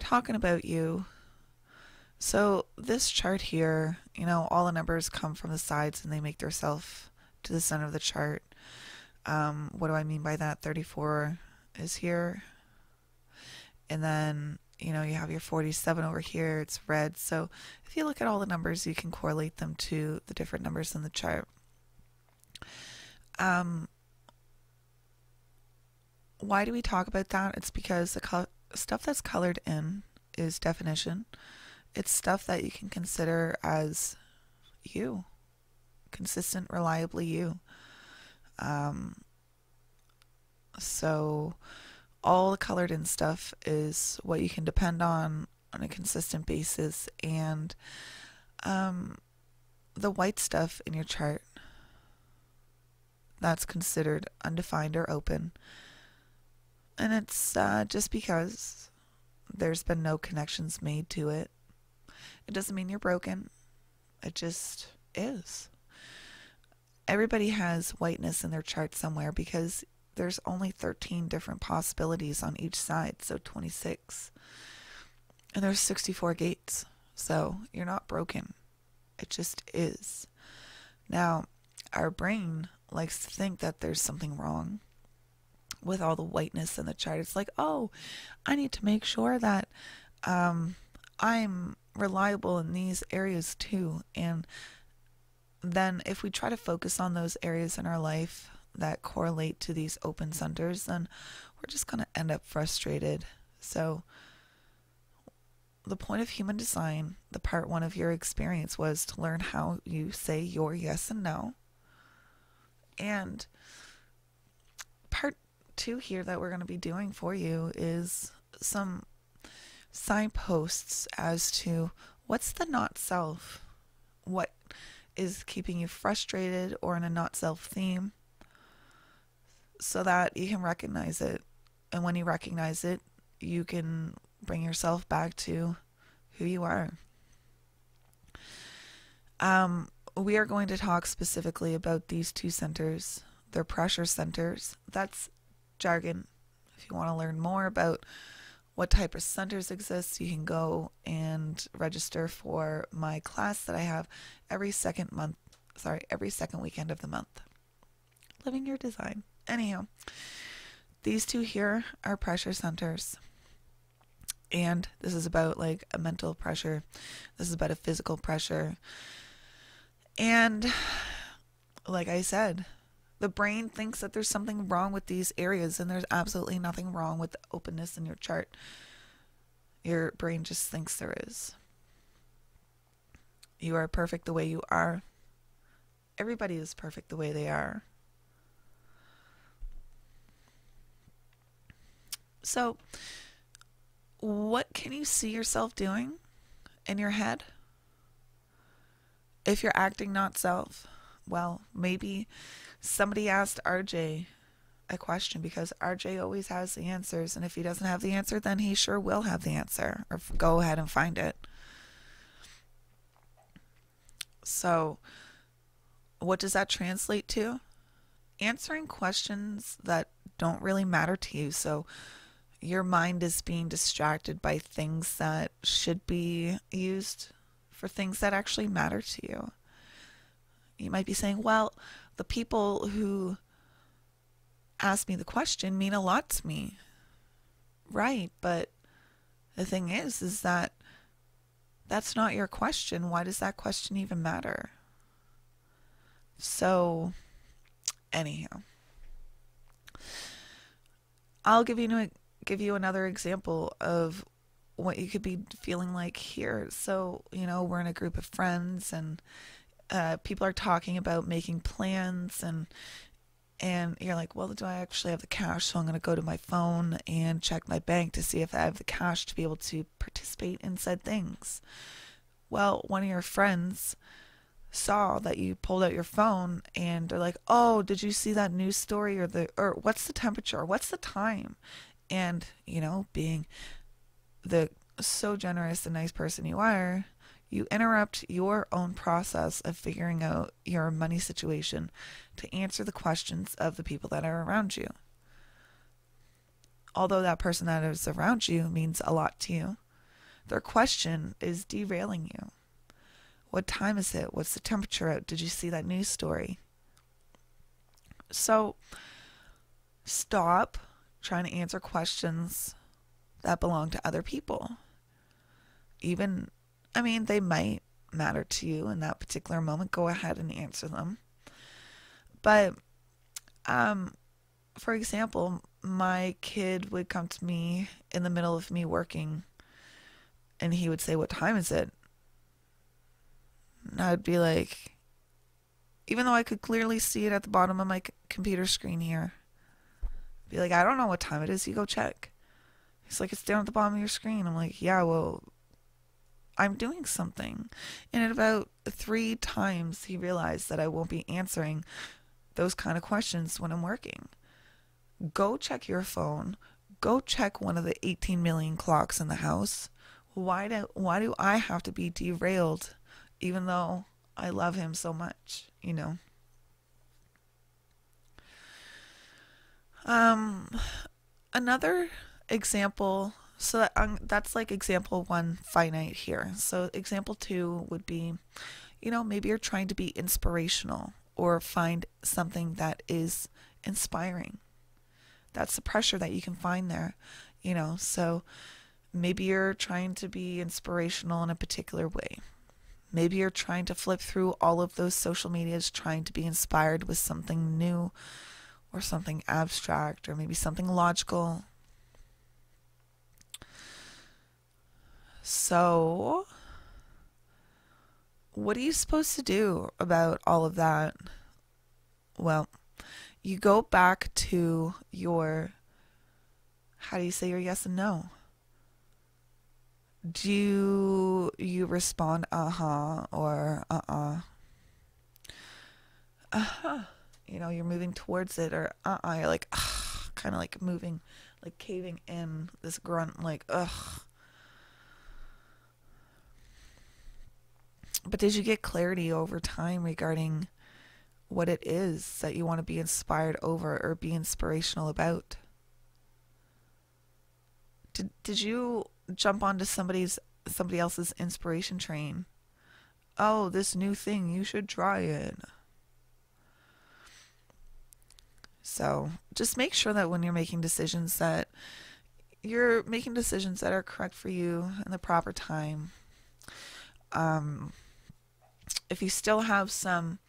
we're talking about you, so this chart here, all the numbers come from the sides and they make themselves to the center of the chart. What do I mean by that? 34 is here. And then, you have your 47 over here. It's red. So if you look at all the numbers, you can correlate them to the different numbers in the chart. Why do we talk about that? It's because the stuff that's colored in is definition. It's stuff that you can consider as you, consistent, reliably you. So all the colored in stuff is what you can depend on a consistent basis, and the white stuff in your chart, that's considered undefined or open. And it's just because there's been no connections made to it. It doesn't mean you're broken. It just is. Everybody has whiteness in their chart somewhere because there's only 13 different possibilities on each side, so 26. And there's 64 gates, so you're not broken. It just is. Now, our brain likes to think that there's something wrong with all the whiteness in the chart. It's like, oh, I need to make sure that I'm reliable in these areas too. And then if we try to focus on those areas in our life that correlate to these open centers, then we're just going to end up frustrated. So the point of human design, the part one of your experience, was to learn how you say your yes and no. And part two here that we're going to be doing for you is some signposts as to what's the not self, what is keeping you frustrated or in a not self theme, so that you can recognize it. And when you recognize it, you can bring yourself back to who you are. We are going to talk specifically about these two centers. They're pressure centers. That's jargon. If you want to learn more about what type of centers exist, you can go and register for my class that I have every second weekend of the month. Living your design. Anyhow, these two here are pressure centers. And this is about like a mental pressure. This is about a physical pressure. And like I said, the brain thinks that there's something wrong with these areas, and there's absolutely nothing wrong with the openness in your chart. Your brain just thinks there is. You are perfect the way you are. Everybody is perfect the way they are. So, what can you see yourself doing in your head? If you're acting not self, well, maybe somebody asked Rjay a question, because Rjay always has the answers, and if he doesn't have the answer, then he sure will have the answer, or go ahead and find it. So, what does that translate to? Answering questions that don't really matter to you. So, your mind is being distracted by things that should be used for things that actually matter to you. You might be saying, well, the people who ask me the question mean a lot to me. Right, but the thing is that that's not your question. Why does that question even matter? So, anyhow, I'll give you another example of what you could be feeling like here. So, we're in a group of friends, and people are talking about making plans, and you're like, well, do I actually have the cash? So I'm going to go to my phone and check my bank to see if I have the cash to be able to participate in said things. Well, one of your friends saw that you pulled out your phone, and they're like, oh, did you see that news story, or what's the temperature, what's the time? And, being the so generous and nice person you are, you interrupt your own process of figuring out your money situation to answer the questions of the people that are around you. Although that person that is around you means a lot to you, Their question is derailing you. What time is it? What's the temperature out? Did you see that news story? So stop trying to answer questions that belong to other people. Even, I mean, they might matter to you in that particular moment. Go ahead and answer them. But, for example, my kid would come to me in the middle of me working and he would say, "What time is it?" And I'd be like, even though I could clearly see it at the bottom of my computer screen here, I'd be like, "I don't know what time it is. You go check." He's like, "It's down at the bottom of your screen." I'm like, "Yeah, well, I'm doing something." And at about 3 times, he realized that I won't be answering those kind of questions when I'm working. Go check your phone. Go check one of the 18 million clocks in the house. Why do I have to be derailed, even though I love him so much, you know? Another example, so that's like example 1, finite here. So example 2 would be, maybe you're trying to be inspirational or find something that is inspiring. That's the pressure that you can find there, so maybe you're trying to be inspirational in a particular way. Maybe you're trying to flip through all of those social medias, trying to be inspired with something new or something abstract or maybe something logical. So, what are you supposed to do about all of that? Well, you go back to your, how do you say your yes and no? Do you respond uh-huh or uh-uh? Uh-huh. You're moving towards it, or uh-uh, you're like, ugh, kind of like moving, like caving in, this grunt, like, ugh. But did you get clarity over time regarding what it is that you want to be inspired over or be inspirational about? Did you jump onto somebody else's inspiration train? Oh, this new thing, you should try it. So just make sure that when you're making decisions that you're making decisions that are correct for you in the proper time. If you still have some,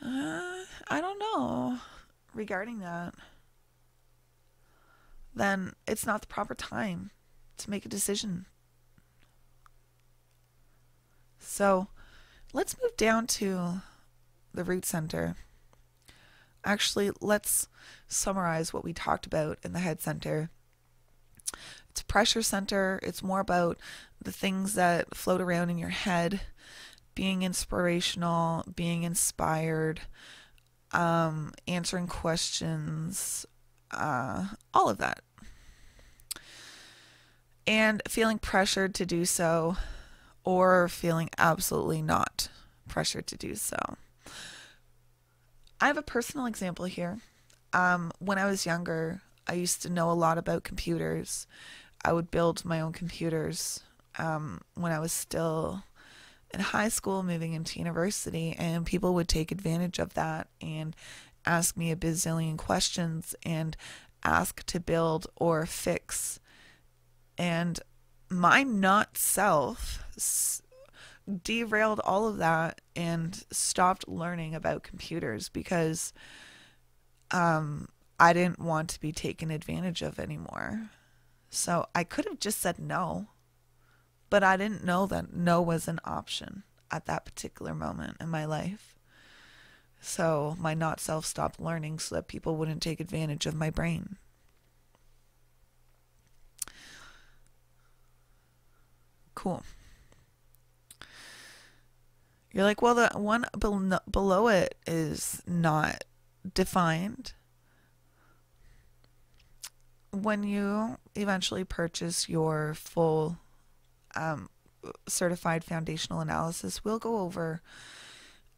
I don't know, regarding that, then it's not the proper time to make a decision. So let's move down to the root center. Actually, let's summarize what we talked about in the head center. It's a pressure center. It's more about the things that float around in your head, being inspirational, being inspired, answering questions, all of that. And feeling pressured to do so, or feeling absolutely not pressured to do so. I have a personal example here. When I was younger, I used to know a lot about computers. I would build my own computers when I was still in high school, moving into university, and people would take advantage of that and ask me a bazillion questions and ask to build or fix. And my not self derailed all of that and stopped learning about computers because I didn't want to be taken advantage of anymore. So I could have just said no, but I didn't know that no was an option at that particular moment in my life. So my not self stopped learning so that people wouldn't take advantage of my brain. Cool. You're like, well, the one below it is not defined. When you eventually purchase your full certified foundational analysis, we'll go over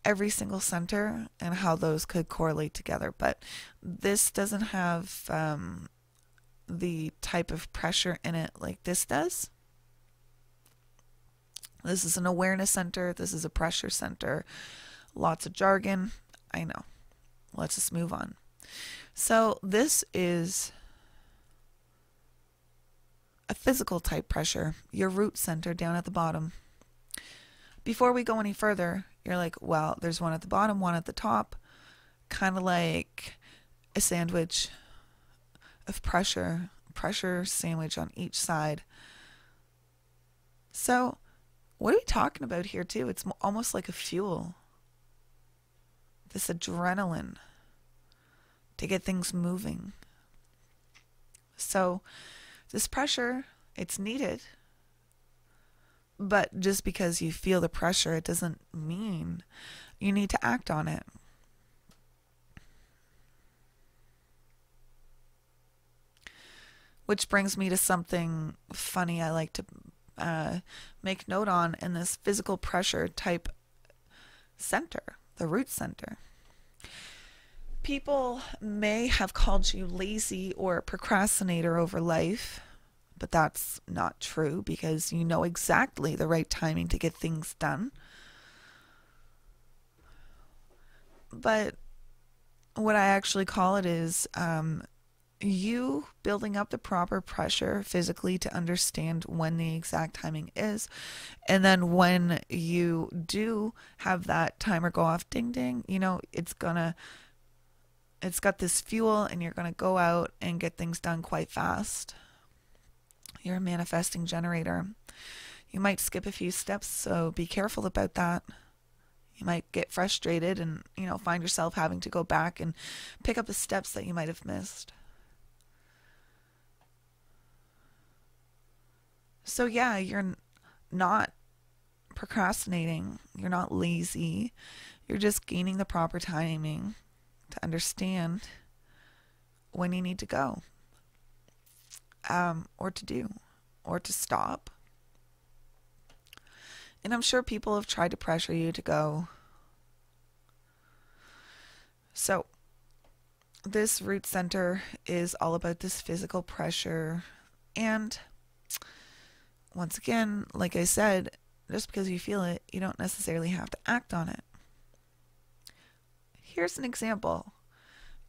every single center and how those could correlate together. But this doesn't have the type of pressure in it like this does. This is an awareness center. This is a pressure center. Lots of jargon. I know. Let's just move on. So this is a physical type pressure, your root center down at the bottom. Before we go any further, you're like, well, there's one at the bottom, one at the top, kind of like a sandwich of pressure sandwich on each side. So what are we talking about here too? It's almost like a fuel. This adrenaline to get things moving. So this pressure, it's needed. But just because you feel the pressure, it doesn't mean you need to act on it. Which brings me to something funny I like to make note on in this physical pressure type center, the root center. People may have called you lazy or procrastinator over life, but that's not true because you know exactly the right timing to get things done. But what I actually call it is you building up the proper pressure physically to understand when the exact timing is. And then when you do have that timer go off, ding, ding, you know, it's got this fuel and you're going to go out and get things done quite fast. You're a manifesting generator. You might skip a few steps, so be careful about that. You might get frustrated and, you know, find yourself having to go back and pick up the steps that you might have missed. So yeah, you're not procrastinating. You're not lazy. You're just gaining the proper timing to understand when you need to go, or to do, or to stop. And I'm sure people have tried to pressure you to go. So this root center is all about this physical pressure. And once again, like I said, just because you feel it, you don't necessarily have to act on it. Here's an example.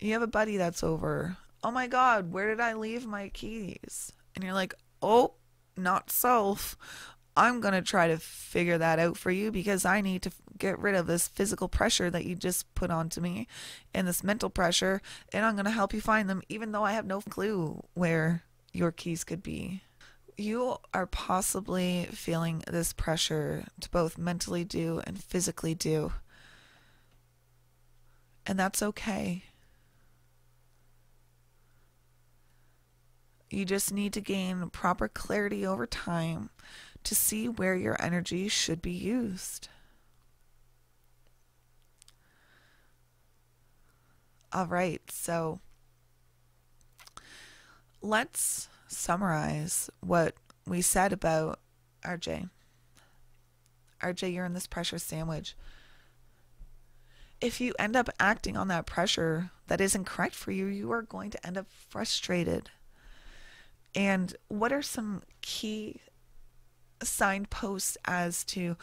You have a buddy that's over. Oh my God, where did I leave my keys? And you're like, oh, not self. I'm going to try to figure that out for you because I need to get rid of this physical pressure that you just put onto me and this mental pressure, and I'm going to help you find them even though I have no clue where your keys could be. You are possibly feeling this pressure to both mentally do and physically do. And that's okay. You just need to gain proper clarity over time to see where your energy should be used. All right, so let's summarize what we said about Rjay. Rjay, you're in this pressure sandwich. If you end up acting on that pressure that isn't correct for you, you are going to end up frustrated. And what are some key signposts as to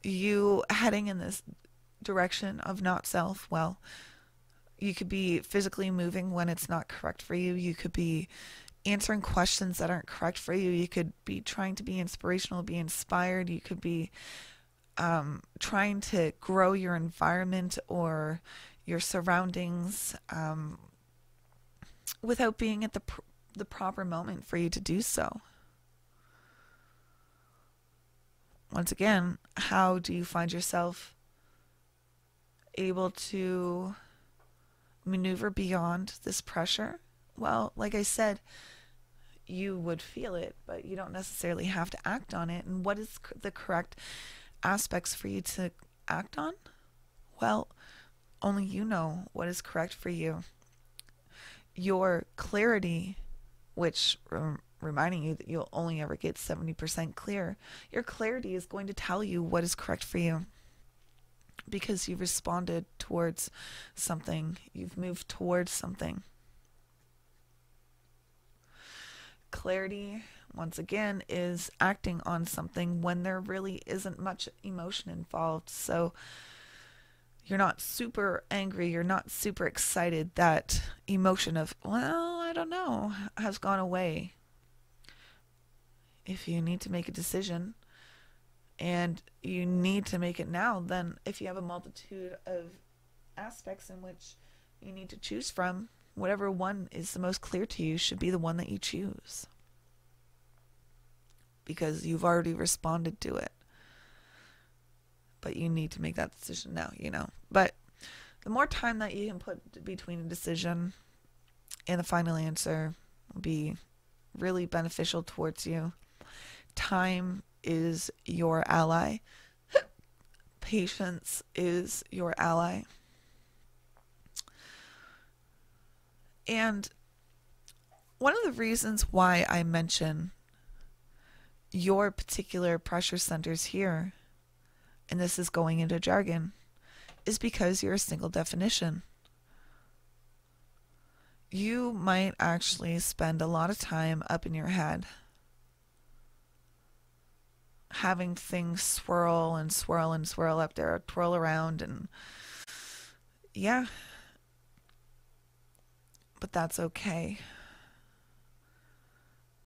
you heading in this direction of not self? Well, you could be physically moving when it's not correct for you. You could be answering questions that aren't correct for you. You could be trying to be inspirational, be inspired. You could be trying to grow your environment or your surroundings without being at the proper moment for you to do so. Once again, how do you find yourself able to maneuver beyond this pressure? Well, like I said, you would feel it, but you don't necessarily have to act on it. And what is the correct aspects for you to act on? Well, only you know what is correct for you. Your clarity, which reminding you that you'll only ever get 70% clear, your clarity is going to tell you what is correct for you because you've responded towards something, you've moved towards something. Clarity, once again, is acting on something when there really isn't much emotion involved. So you're not super angry, you're not super excited. That emotion of, well, I don't know, has gone away. If you need to make a decision and you need to make it now, then if you have a multitude of aspects in which you need to choose from, whatever one is the most clear to you should be the one that you choose. Because you've already responded to it. But you need to make that decision now, you know. But the more time that you can put between a decision and the final answer will be really beneficial towards you. Time is your ally. Patience is your ally. And one of the reasons why I mention your particular pressure centers here, and this is going into jargon, is because you're a single definition. You might actually spend a lot of time up in your head, having things swirl and swirl and swirl up there, twirl around, and yeah. But that's okay.